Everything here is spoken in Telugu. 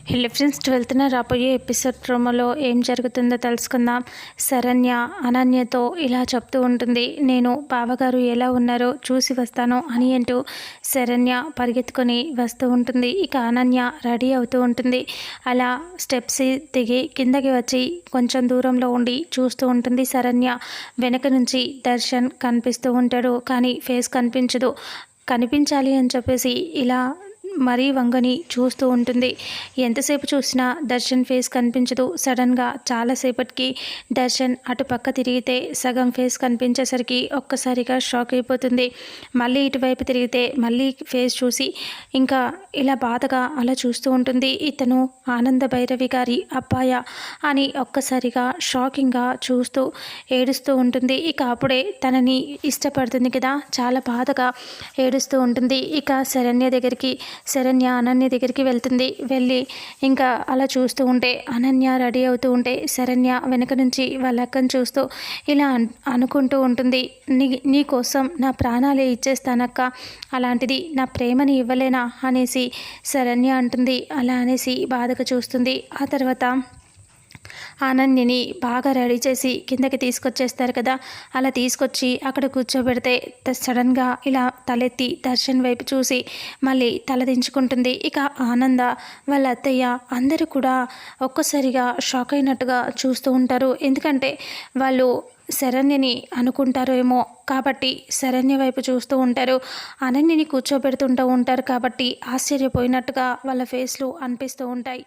హలో ఫ్రెండ్స్, 12th రాబోయే ఎపిసోడ్ ప్రోమోలో ఏం జరుగుతుందో తెలుసుకుందాం. శరణ్య అనన్యతో ఇలా చెప్తూ ఉంటుంది, నేను బావగారు ఎలా ఉన్నారో చూసి వస్తాను అని అంటూ శరణ్య పరిగెత్తుకొని వస్తూ ఉంటుంది. ఇక అనన్య రెడీ అవుతూ ఉంటుంది. అలా స్టెప్స్ దిగి కిందకి వచ్చి కొంచెం దూరంలో ఉండి చూస్తూ ఉంటుంది. శరణ్య వెనక నుంచి దర్శన్ కనిపిస్తూ ఉంటాడు, కానీ ఫేస్ కనిపించదు. కనిపించాలి అని చెప్పేసి ఇలా మరీ వంగని చూస్తూ ఉంటుంది. ఎంతసేపు చూసినా దర్శన్ ఫేస్ కనిపించదు. సడన్గా చాలాసేపటికి దర్శన్ అటు పక్క తిరిగితే సగం ఫేస్ కనిపించేసరికి ఒక్కసారిగా షాక్ అయిపోతుంది. మళ్ళీ ఇటువైపు తిరిగితే మళ్ళీ ఫేస్ చూసి ఇంకా ఇలా బాధగా అలా చూస్తూ ఉంటుంది. ఇతను ఆనంద భైరవి గారి అబ్బాయ అని ఒక్కసారిగా షాకింగ్గా చూస్తూ ఏడుస్తూ ఉంటుంది. ఇక అప్పుడే తనని ఇష్టపడుతుంది కదా, చాలా బాధగా ఏడుస్తూ ఉంటుంది. ఇక శరణ్య అనన్య దగ్గరికి వెళ్ళి ఇంకా అలా చూస్తూ ఉంటే అనన్య రెడీ అవుతూ ఉంటే శరణ్య వెనక నుంచి వాళ్ళ అక్కను చూస్తూ ఇలా అనుకుంటూ ఉంటుంది, నీ కోసం నా ప్రాణాలే ఇచ్చేస్తానక్క, అలాంటిది నా ప్రేమని ఇవ్వలేనా అనేసి శరణ్య అంటుంది. అలా అనేసి బాధగా చూస్తుంది. ఆ తర్వాత అనన్యని బాగా రెడీ చేసి కిందకి తీసుకొచ్చేస్తారు కదా. అలా తీసుకొచ్చి అక్కడ కూర్చోబెడితే సడన్గా ఇలా తలెత్తి దర్శన్ వైపు చూసి మళ్ళీ తలదించుకుంటుంది. ఇక ఆనంద వాళ్ళ అత్తయ్య అందరూ కూడా ఒక్కసారిగా షాక్ అయినట్టుగా చూస్తూ ఉంటారు. ఎందుకంటే వాళ్ళు శరణ్యని అనుకుంటారేమో కాబట్టి శరణ్య వైపు చూస్తూ ఉంటారు. అనన్యని కూర్చోబెడుతుంటూ ఉంటారు కాబట్టి ఆశ్చర్యపోయినట్టుగా వాళ్ళ ఫేస్లు అనిపిస్తూ ఉంటాయి.